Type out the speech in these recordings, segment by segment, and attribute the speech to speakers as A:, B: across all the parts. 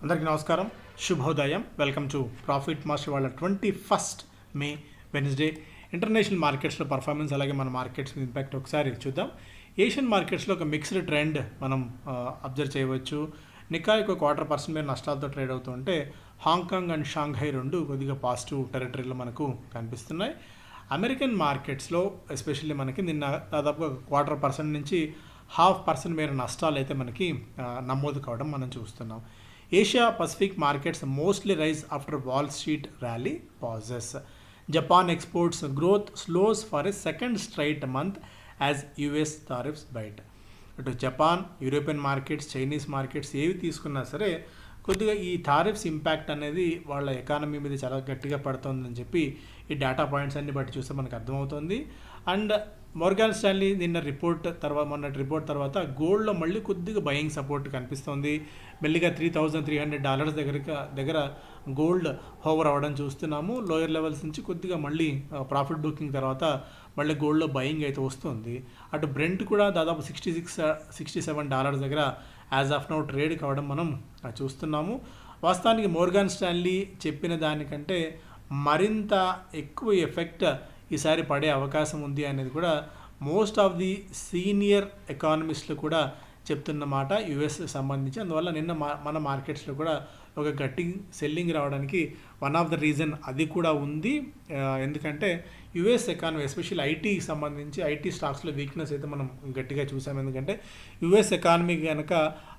A: అందరికీ నమస్కారం, శుభోదయం. Welcome to profit master. వాళ్ళ 21 మే వెన్స్డే ఇంటర్నేషనల్ మార్కెట్స్లో పర్ఫార్మెన్స్, అలాగే మన మార్కెట్స్ మీద ఇంపాక్ట్ ఒకసారి చూద్దాం. ఏషియన్ మార్కెట్స్లో ఒక మిక్స్డ్ ట్రెండ్ మనం అబ్జర్వ్ చేయవచ్చు. నికాయ్ ఒక 1/4% మీద నష్టాలతో ట్రేడ్ అవుతుంటే హాంకాంగ్ అండ్ షాంఘై రెండు కొద్దిగా పాజిటివ్ టెరిటరీలో మనకు కనిపిస్తున్నాయి. అమెరికన్ మార్కెట్స్లో ఎస్పెషల్లీ మనకి నిన్న దాదాపుగా 1/4% నుంచి 0.5% మేర నష్టాలు అయితే మనకి నమోదు కావడం మనం చూస్తున్నాం. Asia Pacific markets mostly rise after Wall Street rally pauses. Japan exports growth slows for a second straight month as US tariffs bite. అటు Japan, European markets, Chinese markets ఏవి తీసుకున్నా సరే కొద్దిగా ఈ టారిఫ్స్ ఇంపాక్ట్ అనేది వాళ్ళ ఎకానమీ మీద చాలా గట్టిగా పడుతుందని చెప్పి ఈ డేటా పాయింట్స్ అన్ని బట్టి చూస్తే మనకు అర్థమవుతుంది. అండ్ మోర్గాన్ స్టాన్లీ నిన్న మొన్నటి రిపోర్ట్ తర్వాత గోల్డ్లో మళ్ళీ కొద్దిగా బయింగ్ సపోర్ట్ కనిపిస్తుంది. మెల్లిగా $3,300 దగ్గర గోల్డ్ హోవర్ అవ్వడం చూస్తున్నాము. లోయర్ లెవెల్స్ నుంచి కొద్దిగా మళ్ళీ ప్రాఫిట్ బుకింగ్ తర్వాత మళ్ళీ గోల్డ్లో బయింగ్ అయితే వస్తుంది. అటు బ్రెంట్ కూడా దాదాపు $67 దగ్గర యాజ్ ఆఫ్ నౌ ట్రేడ్ కావడం మనం చూస్తున్నాము. వాస్తవానికి మోర్గాన్ స్టాన్లీ చెప్పిన దానికంటే మరింత ఎక్కువ ఎఫెక్ట్ ఈసారి పడే అవకాశం ఉంది అనేది కూడా మోస్ట్ ఆఫ్ ది సీనియర్ ఎకానమిస్టులు కూడా చెప్తున్న మాట యుఎస్ సంబంధించి. అందువల్ల నిన్న మన మార్కెట్స్లో కూడా ఒక గట్టి సెల్లింగ్ రావడానికి వన్ ఆఫ్ ద రీజన్ అది కూడా ఉంది. ఎందుకంటే యుఎస్ ఎకానమీ ఎస్పెషల్లీ ఐటీకి సంబంధించి ఐటీ స్టాక్స్లో వీక్నెస్ అయితే మనం గట్టిగా చూసాం. ఎందుకంటే యుఎస్ ఎకానమీ కనుక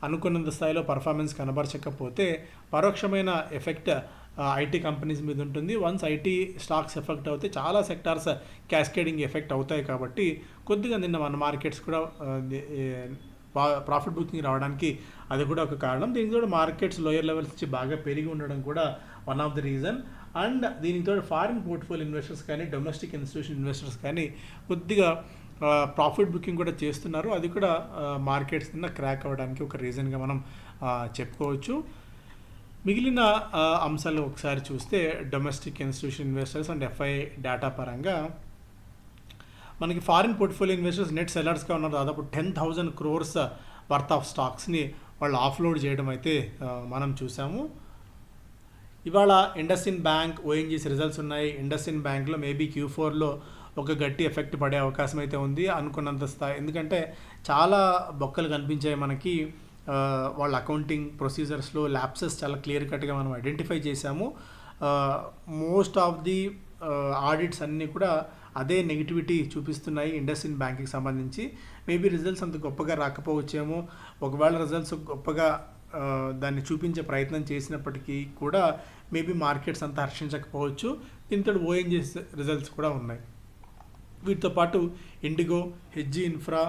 A: అనుకున్నంత స్థాయిలో పర్ఫార్మెన్స్ కనబరచకపోతే పరోక్షమైన ఎఫెక్ట్ ఐటీ కంపెనీస్ మీద ఉంటుంది. వన్స్ ఐటీ స్టాక్స్ ఎఫెక్ట్ అవుతే చాలా సెక్టార్స్ క్యాస్కేడింగ్ ఎఫెక్ట్ అవుతాయి. కాబట్టి కొద్దిగా నిన్న మన మార్కెట్స్ కూడా ప్రాఫిట్ బుకింగ్ రావడానికి అది కూడా ఒక కారణం. దీనికి కూడా మార్కెట్స్ లోయర్ లెవెల్స్ నుంచి బాగా పెరిగి ఉండడం కూడా one of the reason. And దీనితో ఫారిన్ పోర్ట్ఫోలియో ఇన్వెస్టర్స్ కానీ డొమెస్టిక్ ఇన్స్టిట్యూషన్ ఇన్వెస్టర్స్ కానీ కొద్దిగా ప్రాఫిట్ బుకింగ్ కూడా చేస్తున్నారు. అది కూడా మార్కెట్స్ నిన్న క్రాక్ అవ్వడానికి ఒక రీజన్గా మనం చెప్పుకోవచ్చు. మిగిలిన అంశాలు ఒకసారి చూస్తే domestic institution investors and FI data పరంగా మనకి ఫారిన్ పోర్ట్ఫోలియో ఇన్వెస్టర్స్ నెట్ సెల్లర్స్గా ఉన్నారు. దాదాపు 10,000 crores వర్త్ ఆఫ్ స్టాక్స్ని వాళ్ళు ఆఫ్లోడ్ చేయడం అయితే మనం చూసాము. ఇవాళ ఇండస్ఇండ్ బ్యాంక్, ఓఎన్జీసీ రిజల్ట్స్ ఉన్నాయి. ఇండస్ఇండ్ బ్యాంక్లో మేబీ Q4లో ఒక గట్టి ఎఫెక్ట్ పడే అవకాశం అయితే ఉంది అనుకున్నంత స్థాయి. ఎందుకంటే చాలా బొక్కలు కనిపించాయి మనకి. వాళ్ళ అకౌంటింగ్ ప్రొసీజర్స్లో ల్యాప్సెస్ చాలా క్లియర్ కట్గా మనం ఐడెంటిఫై చేశాము. మోస్ట్ ఆఫ్ ది ఆడిట్స్ అన్నీ కూడా అదే నెగిటివిటీ చూపిస్తున్నాయి ఇండస్ఇండ్ బ్యాంక్కి సంబంధించి. మేబీ రిజల్ట్స్ అంత గొప్పగా రాకపోవచ్చేమో. ఒకవేళ రిజల్ట్స్ గొప్పగా దాన్ని చూపించే ప్రయత్నం చేసినప్పటికీ కూడా మేబీ మార్కెట్స్ అంతా హర్షించకపోవచ్చు. దీంతో ఓఎన్జీసీ రిజల్ట్స్ కూడా ఉన్నాయి. వీటితో పాటు IndiGo, HG infra,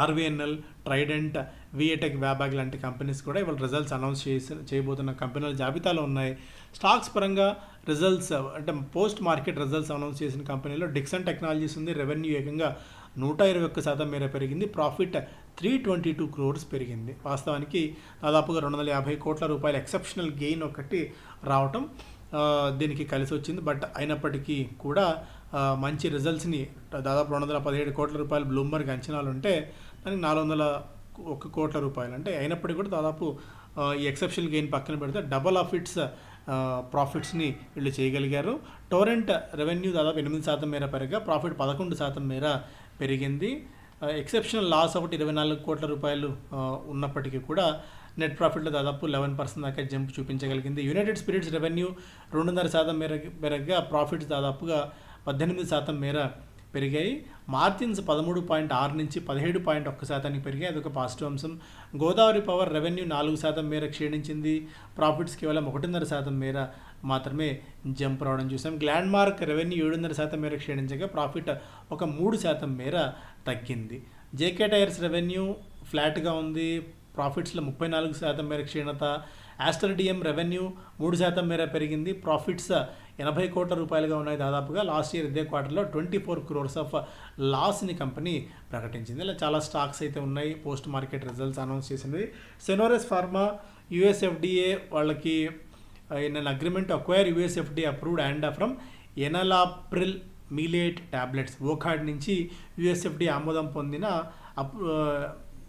A: RVNL, Trident, విఏటెక్, వ్యాబాగ్ లాంటి కంపెనీస్ కూడా ఇవాళ రిజల్ట్స్ అనౌన్స్ చేయబోతున్న కంపెనీల జాబితాలో ఉన్నాయి. స్టాక్స్ పరంగా రిజల్ట్స్ అంటే పోస్ట్ మార్కెట్ రిజల్ట్స్ అనౌన్స్ చేసిన కంపెనీలో డిక్సన్ టెక్నాలజీస్ ఉంది. రెవెన్యూ ఏకంగా 121% మేర పెరిగింది. ప్రాఫిట్ 322 crores పెరిగింది. వాస్తవానికి దాదాపుగా 250 కోట్ల రూపాయల ఎక్సెప్షనల్ గెయిన్ ఒకటి రావటం దీనికి కలిసి వచ్చింది. బట్ అయినప్పటికీ కూడా మంచి రిజల్ట్స్ని దాదాపు 217 కోట్ల రూపాయలు బ్లూంబర్గ్ అంచనాలు ఉంటే దానికి 401 కోట్ల రూపాయలు అంటే అయినప్పటికీ కూడా దాదాపు ఈ ఎక్సెప్షనల్ గెయిన్ పక్కన పెడితే డబల్ ఆఫ్ ఇట్స్ ప్రాఫిట్స్ని వీళ్ళు చేయగలిగారు. టోరెంట్ రెవెన్యూ దాదాపు 8% మేర పెరగగా ప్రాఫిట్ 11% మేర పెరిగింది. ఎక్సెప్షనల్ లాస్ ఒకటి 24 కోట్ల రూపాయలు ఉన్నప్పటికీ కూడా నెట్ ప్రాఫిట్లో దాదాపు 11% దాకా జంప్ చూపించగలిగింది. యునైటెడ్ స్పిరిట్స్ రెవెన్యూ 2.5% పెరగగా ప్రాఫిట్స్ దాదాపుగా 18% మేర పెరిగాయి. మార్జిన్స్ 13.6 నుంచి 17.1% పెరిగాయి. అదొక పాజిటివ్ అంశం. గోదావరి పవర్ రెవెన్యూ 4% మేర క్షీణించింది. ప్రాఫిట్స్ కేవలం 1.5% మేర మాత్రమే జంప్ రావడం చూసాం. గ్లాండ్ మార్క్ రెవెన్యూ 7.5% మేర క్షీణించగా ప్రాఫిట్ ఒక 3% మేర తగ్గింది. జేకే టైర్స్ రెవెన్యూ ఫ్లాట్గా ఉంది. ప్రాఫిట్స్లో 34% మేర క్షీణత. ఆస్టర్ డిఎం రెవెన్యూ 3% మేర పెరిగింది. ప్రాఫిట్స్ 80 కోట్ల రూపాయలుగా ఉన్నాయి దాదాపుగా. లాస్ట్ ఇయర్ ఇదే క్వార్టర్లో 24 crores ఆఫ్ లాస్ని కంపెనీ ప్రకటించింది. ఇలా చాలా స్టాక్స్ అయితే ఉన్నాయి పోస్ట్ మార్కెట్ రిజల్ట్స్ అనౌన్స్ చేసింది. సెనోరెస్ ఫార్మా, యుఎస్ఎఫ్డిఏ వాళ్ళకి in an agreement acquire USFDA approved and from enalapril maleate tablets. Wockhardt నుంచి యుఎస్ఎఫ్డిఏ ఆమోదం పొందిన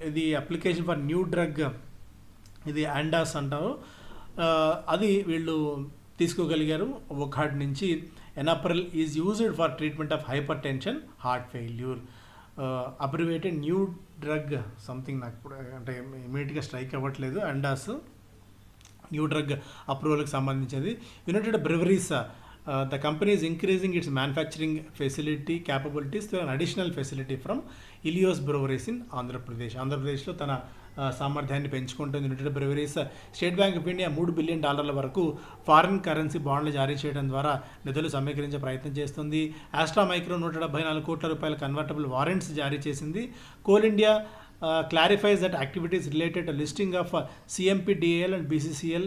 A: ఇది అప్లికేషన్ ఫర్ న్యూ డ్రగ్ ఇది యాండాస్ అంటారు. అది వీళ్ళు తీసుకోగలిగారు. వొకార్డ్ నుంచి enalapril is used for treatment of hypertension, heart failure. Abbreviated new drug something, నాకు ఇప్పుడు అంటే ఇమీడియట్గా స్ట్రైక్ అవ్వట్లేదు. యాండాస్ న్యూ డ్రగ్ అప్రూవల్కి సంబంధించింది. United Breweries, the company is increasing its manufacturing facility capabilities to an additional facility from ఇలియోస్ breweries in Andhra Pradesh. ఆంధ్రప్రదేశ్లో తన సామర్థ్యాన్ని పెంచుకుంటుంది. United Breweries State Bank of India $3 billion వరకు ఫారిన్ కరెన్సీ బాండ్లు జారీ చేయడం ద్వారా నిధులు సమీకరించే ప్రయత్నం చేస్తుంది. ఆస్ట్రా మైక్రో $174 కోట్ల కన్వర్టబుల్ వారెంట్స్ జారీ చేసింది. Coal India clarifies that activities related to listing of CMPDAL and BCCL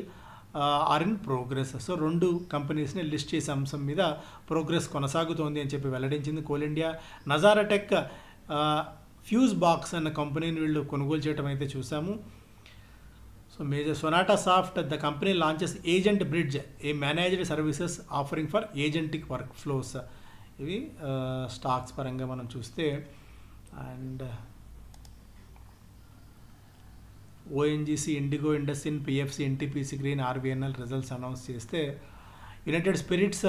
A: are in progress. So 2 కంపెనీస్ని లిస్ట్ చేసే అంశం మీద ప్రోగ్రెస్ కొనసాగుతోంది అని చెప్పి వెల్లడించింది Coal India. Nazara Tech fuse box అన్న కంపెనీని వీళ్ళు కొనుగోలు చేయడం అయితే చూసాము. So major Sonata Soft, the company launches agent bridge, a managed services offering for agentic workflows. ఇవి స్టాక్స్ పరంగా మనం చూస్తే. And ONGC, IndiGo, IndusInd, PFC, NTPC green, RVNL results announce చేస్తే యునైటెడ్ స్పిరిట్స్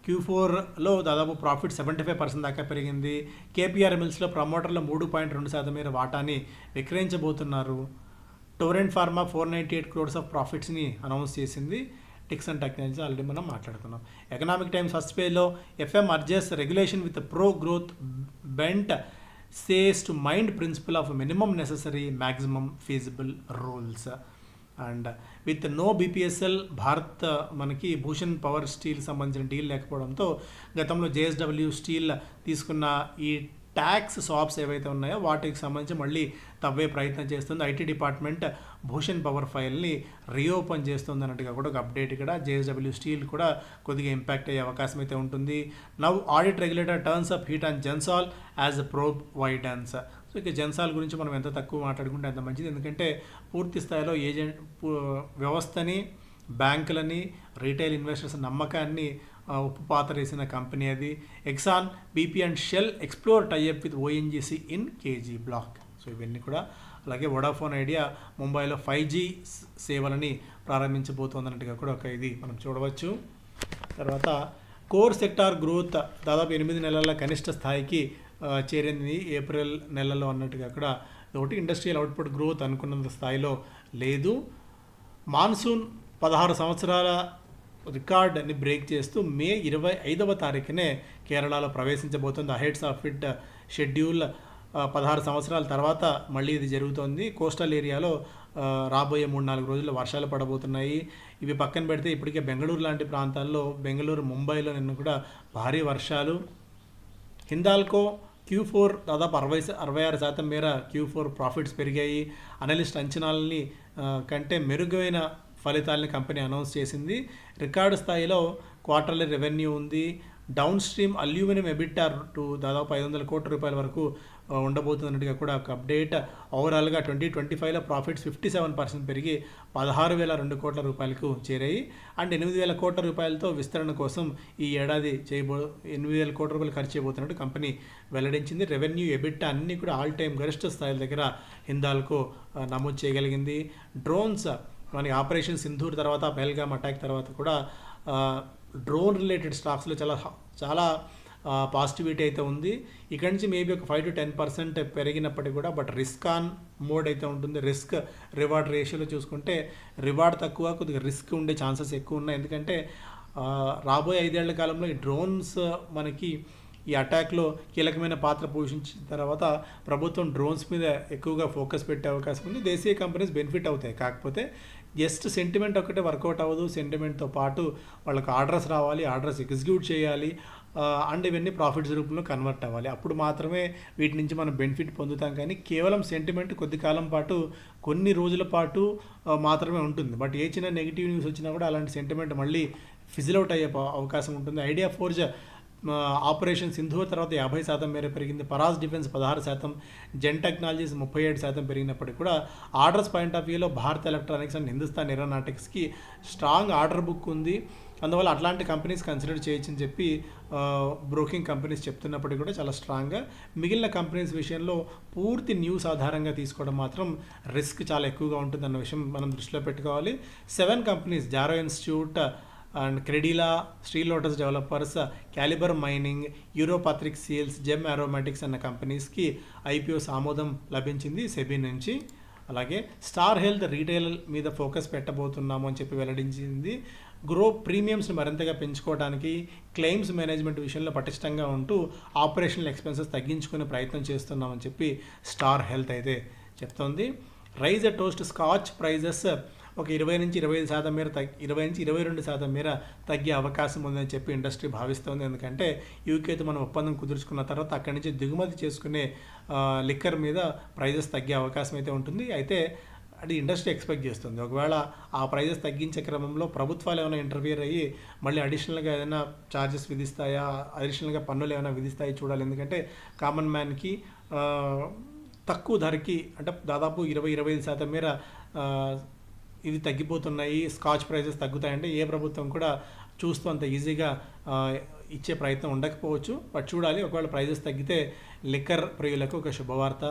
A: Q4లో దాదాపు ప్రాఫిట్ 75% దాకా పెరిగింది. KPR మిల్స్లో ప్రమోటర్లు 3.2% మేర వాటాని విక్రయించబోతున్నారు. టోరెంట్ ఫార్మా 498 crores ఆఫ్ ప్రాఫిట్స్ని అనౌన్స్ చేసింది. టిక్సన్ టెక్నాలజీ ఆల్రెడీ మనం మాట్లాడుకున్నాం. ఎకనామిక్ టైమ్స్ ఫస్ట్ పేజ్లో FM urges regulation with pro growth bent says to mind principle of minimum necessary maximum feasible rules. And with no BPSL Bharat మనకి Bhushan power steel సంబంధించిన deal లేకపోవడంతో గతంలో JSW steel తీసుకున్న ఈ tax sops ఏవైతే ఉన్నాయో వాటికి సంబంధించి మళ్ళీ తవ్వే ప్రయత్నం చేస్తుంది. ఐటీ డిపార్ట్మెంట్ భూషణ్ పవర్ ఫైల్ని రీఓపెన్ చేస్తుంది అన్నట్టుగా కూడా ఒక అప్డేట్. ఇక్కడ జేఎస్డబ్ల్యూ స్టీల్ కూడా కొద్దిగా ఇంపాక్ట్ అయ్యే అవకాశం అయితే ఉంటుంది. Now audit regulator turns up heat on Gensol as probe widens. So ఇక జెన్సాల్ గురించి మనం ఎంత తక్కువ మాట్లాడుకుంటే అంత మంచిది, ఎందుకంటే పూర్తి స్థాయిలో ఏజెంట్ వ్యవస్థని, బ్యాంకులని, రీటైల్ ఇన్వెస్టర్స్ నమ్మకాన్ని ఉప్పు పాతరేసిన కంపెనీ అది. Exxon, BP and Shell explore tie up with ONGC in KG block. So ఇవన్నీ కూడా. అలాగే వోడాఫోన్ ఐడియా ముంబైలో 5G సేవలని ప్రారంభించబోతోందన్నట్టుగా కూడా ఒక ఇది మనం చూడవచ్చు. తర్వాత కోర్ సెక్టార్ గ్రోత్ దాదాపు 8 నెలల కనిష్ట స్థాయికి చేరింది ఏప్రిల్ నెలలో అన్నట్టుగా కూడా ఒకటి. ఇండస్ట్రియల్ అవుట్పుట్ గ్రోత్ అనుకున్నంత స్థాయిలో లేదు. మాన్సూన్ 16 సంవత్సరాల రికార్డ్ని బ్రేక్ చేస్తూ మే 25వ తారీఖునే కేరళలో ప్రవేశించబోతుంది. అహెడ్స్ ఆఫ్ ఇట్ షెడ్యూల్ 16 సంవత్సరాల తర్వాత మళ్ళీ ఇది జరుగుతోంది. కోస్టల్ ఏరియాలో రాబోయే 3-4 రోజుల్లో వర్షాలు పడబోతున్నాయి. ఇవి పక్కన పెడితే ఇప్పటికే బెంగళూరు లాంటి ప్రాంతాల్లో, బెంగళూరు, ముంబైలో నిన్న కూడా భారీ వర్షాలు. హిందాల్కో Q4 దాదాపు 66% మేర Q4 ప్రాఫిట్స్ పెరిగాయి. అనలిస్ట్ అంచనాలని కంటే మెరుగైన ఫలితాలని కంపెనీ అనౌన్స్ చేసింది. రికార్డు స్థాయిలో క్వార్టర్లీ రెవెన్యూ ఉంది. డౌన్ స్ట్రీమ్ అల్యూమినియం ఎబిటా దాదాపు 500 కోట్ల రూపాయల వరకు ఉండబోతున్నట్టుగా కూడా ఒక అప్డేట్. ఓవరాల్గా 2025లో ప్రాఫిట్స్ 57% పెరిగి 16,002 కోట్ల రూపాయలకు చేరాయి. అండ్ 8,000 కోట్ల రూపాయలతో విస్తరణ కోసం ఈ ఏడాది 8,000 కోట్ల రూపాయలు ఖర్చు చేయబోతున్నట్టు కంపెనీ వెల్లడించింది. రెవెన్యూ, ఎబిటా అన్నీ కూడా ఆల్ టైమ్ గరిష్ట స్థాయిల దగ్గర హిందాల్కో నమోదు చేయగలిగింది. డ్రోన్స్ మనకి ఆపరేషన్ సింధూర్ తర్వాత, పహల్గామ్ అటాక్ తర్వాత కూడా డ్రోన్ రిలేటెడ్ స్టాక్స్లో చాలా పాజిటివిటీ అయితే ఉంది. ఇక్కడి నుంచి మేబీ ఒక 5-10% పెరిగినప్పటికీ కూడా బట్ రిస్క్ ఆన్ మోడ్ అయితే ఉంటుంది. రిస్క్ రివార్డ్ రేషియోలో చూసుకుంటే రివార్డ్ తక్కువ, కొద్దిగా రిస్క్ ఉండే ఛాన్సెస్ ఎక్కువ ఉన్నాయి. ఎందుకంటే రాబోయే 5 ఏళ్ల కాలంలో ఈ డ్రోన్స్ మనకి ఈ అటాక్లో కీలకమైన పాత్ర పోషించిన తర్వాత ప్రభుత్వం డ్రోన్స్ మీద ఎక్కువగా ఫోకస్ పెట్టే అవకాశం ఉంది. దేశీయ కంపెనీస్ బెనిఫిట్ అవుతాయి. కాకపోతే జస్ట్ సెంటిమెంట్ ఒకటే వర్కౌట్ అవ్వదు. సెంటిమెంట్తో పాటు వాళ్ళకి ఆర్డర్స్ రావాలి, ఆర్డర్స్ ఎగ్జిక్యూట్ చేయాలి, అండ్ ఇవన్నీ ప్రాఫిట్స్ రూపంలో కన్వర్ట్ అవ్వాలి. అప్పుడు మాత్రమే వీటి నుంచి మనం బెనిఫిట్ పొందుతాం. కానీ కేవలం సెంటిమెంట్ కొద్ది కాలం పాటు, కొన్ని రోజుల పాటు మాత్రమే ఉంటుంది. బట్ ఏ చిన్న నెగిటివ్ న్యూస్ వచ్చినా కూడా అలాంటి సెంటిమెంట్ మళ్ళీ ఫిజిల్ అవుట్ అయ్యే అవకాశం ఉంటుంది. ఐడియా ఫోర్జ్ ఆపరేషన్ సింధు తర్వాత 50% మేర పెరిగింది. పరాస్ డిఫెన్స్ 16%, జెన్ టెక్నాలజీస్ 37% పెరిగినప్పటికీ కూడా ఆర్డర్స్ పాయింట్ ఆఫ్ వ్యూలో భారత్ ఎలక్ట్రానిక్స్ అండ్ హిందుస్థాన్ ఏరోనాటిక్స్కి స్ట్రాంగ్ ఆర్డర్ బుక్ ఉంది. అందువల్ల అట్లాంటి కంపెనీస్ కన్సిడర్ చేయొచ్చని చెప్పి బ్రోకింగ్ కంపెనీస్ చెప్తున్నప్పటికీ కూడా చాలా స్ట్రాంగ్గా, మిగిలిన కంపెనీస్ విషయంలో పూర్తి న్యూస్ ఆధారంగా తీసుకోవడం మాత్రం రిస్క్ చాలా ఎక్కువగా ఉంటుంది అన్న విషయం మనం దృష్టిలో పెట్టుకోవాలి. 7 companies Jaro institute and Credila, Sri Lotus developers, calibre mining, యూరోపాత్రిక్ సీల్స్, జెమ్ ఆరోమాటిక్స్ అన్న కంపెనీస్కి ఐపీఓస్ ఆమోదం లభించింది సెబీ నుంచి. అలాగే స్టార్ హెల్త్ రీటైల్ మీద ఫోకస్ పెట్టబోతున్నాము అని చెప్పి వెల్లడించింది. గ్రో ప్రీమియమ్స్ని మరింతగా పెంచుకోవడానికి క్లెయిమ్స్ మేనేజ్మెంట్ విషయంలో పటిష్టంగా ఉంటూ ఆపరేషనల్ ఎక్స్పెన్సెస్ తగ్గించుకునే ప్రయత్నం చేస్తున్నామని చెప్పి స్టార్ హెల్త్ అయితే చెప్తోంది. Raise a toast Scotch prices ఒక 20-25% మేర 20-22% మేర తగ్గే అవకాశం ఉందని చెప్పి ఇండస్ట్రీ భావిస్తోంది. ఎందుకంటే యూకేతో మనం ఒప్పందం కుదుర్చుకున్న తర్వాత అక్కడి నుంచి దిగుమతి చేసుకునే లిక్కర్ మీద ప్రైజెస్ తగ్గే అవకాశం అయితే ఉంటుంది. అయితే అది ఇండస్ట్రీ ఎక్స్పెక్ట్ చేస్తుంది. ఒకవేళ ఆ ప్రైజెస్ తగ్గించే క్రమంలో ప్రభుత్వాలు ఏమైనా ఇంటర్ఫియర్ అయ్యి మళ్ళీ అడిషనల్గా ఏదైనా ఛార్జెస్ విధిస్తాయా, అడిషనల్గా పన్నులు ఏమైనా విధిస్తాయో చూడాలి. ఎందుకంటే కామన్ మ్యాన్కి తక్కువ ధరకి అంటే దాదాపు 20-25% మేర ఇవి తగ్గిపోతున్నాయి, స్కాచ్ ప్రైజెస్ తగ్గుతాయంటే ఏ ప్రభుత్వం కూడా చూస్తూ అంత ఈజీగా ఇచ్చే ప్రయత్నం ఉండకపోవచ్చు. బట్ చూడాలి, ఒకవేళ ప్రైజెస్ తగ్గితే లిక్కర్ ప్రియులకు ఒక శుభవార్త.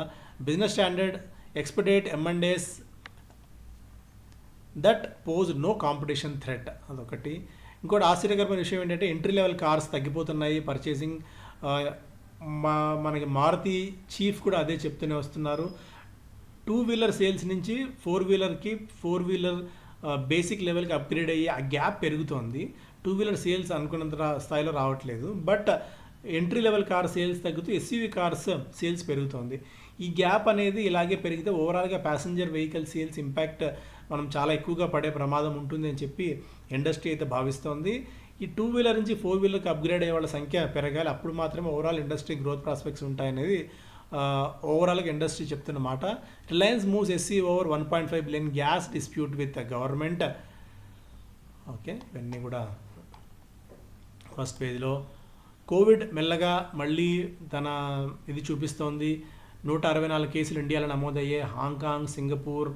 A: Business Standard expedite M&As that pose no competition threat, అదొకటి. ఇంకోటి ఆశ్చర్యకరమైన విషయం ఏంటంటే ఎంట్రీ లెవెల్ కార్స్ తగ్గిపోతున్నాయి పర్చేసింగ్. మనకి మారుతి చీఫ్ కూడా అదే చెప్తూనే వస్తున్నారు. 2 వీలర్ సేల్స్ నుంచి 4 వీలర్ బేసిక్ లెవెల్కి అప్గ్రేడ్ అయ్యి ఆ గ్యాప్ పెరుగుతోంది. 2 వీలర్ సేల్స్ అనుకున్నంత స్థాయిలో రావట్లేదు. But entry level car sales తగ్గుతూ ఎస్యూవీ కార్స్ సేల్స్ పెరుగుతోంది. ఈ గ్యాప్ అనేది ఇలాగే పెరిగితే ఓవరాల్గా ప్యాసింజర్ వెహికల్ సేల్స్ ఇంపాక్ట్ మనం చాలా ఎక్కువగా పడే ప్రమాదం ఉంటుంది అని చెప్పి ఇండస్ట్రీ అయితే భావిస్తోంది. ఈ 2 వీలర్ నుంచి 4 వీలర్కి అప్గ్రేడ్ అయ్యే వాళ్ళ సంఖ్య పెరగాలి, అప్పుడు మాత్రమే ఓవరాల్ ఇండస్ట్రీ గ్రోత్ ప్రాస్పెక్ట్స్ ఉంటాయనేది ఓవరాల్గా ఇండస్ట్రీ చెప్తున్న మాట. Reliance moves SC over 1.5 billion gas dispute with government. Okay, ఇవన్నీ కూడా ఫస్ట్ పేజ్లో. కోవిడ్ మెల్లగా మళ్ళీ తన ఇది చూపిస్తోంది. 164 కేసులు ఇండియాలో నమోదయ్యాయి. హాంకాంగ్, సింగపూర్,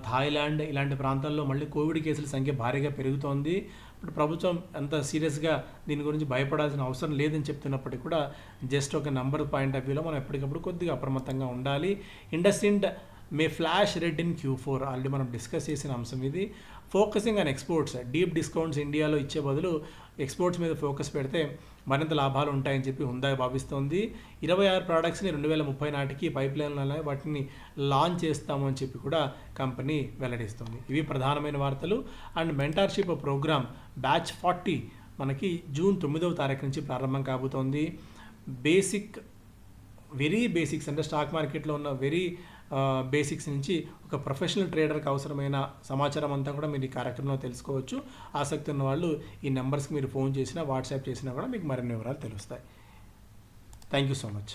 A: థాయిలాండ్ ఇలాంటి ప్రాంతాల్లో మళ్ళీ కోవిడ్ కేసుల సంఖ్య భారీగా పెరుగుతోంది. ఇప్పుడు ప్రభుత్వం అంత సీరియస్గా దీని గురించి భయపడాల్సిన అవసరం లేదని చెప్తున్నప్పటికీ కూడా జస్ట్ ఒక నంబర్ పాయింట్ ఆఫ్ వ్యూలో మనం ఎప్పటికప్పుడు కొద్దిగా అప్రమత్తంగా ఉండాలి. IndusInd may flash red in Q4 already మనం డిస్కస్ చేసిన అంశం ఇది. Focusing on exports, deep discounts ఇండియాలో ఇచ్చే బదులు ఎక్స్పోర్ట్స్ మీద ఫోకస్ పెడితే మరింత లాభాలు ఉంటాయని చెప్పి హుందాయ్ భావిస్తోంది. 26 ప్రోడక్ట్స్ని 2030 నాటికి పైప్ లైన్లలో వాటిని లాంచ్ చేస్తాము అని చెప్పి కూడా కంపెనీ వెల్లడిస్తుంది. ఇవి ప్రధానమైన వార్తలు. అండ్ మెంటార్షిప్ ప్రోగ్రామ్ బ్యాచ్ 40 మనకి జూన్ 9వ తారీఖు నుంచి ప్రారంభం కాబోతోంది. వెరీ బేసిక్స్ అంటే స్టాక్ మార్కెట్లో ఉన్న బేసిక్స్ నుంచి ఒక ప్రొఫెషనల్ ట్రేడర్కి అవసరమైన సమాచారం అంతా కూడా మీరు ఈ కార్యక్రమంలో తెలుసుకోవచ్చు. ఆసక్తి ఉన్న వాళ్ళు ఈ నెంబర్స్కి మీరు ఫోన్ చేసినా వాట్సాప్ చేసినా కూడా మీకు మరిన్ని వివరాలు తెలుస్తాయి. Thank you so much.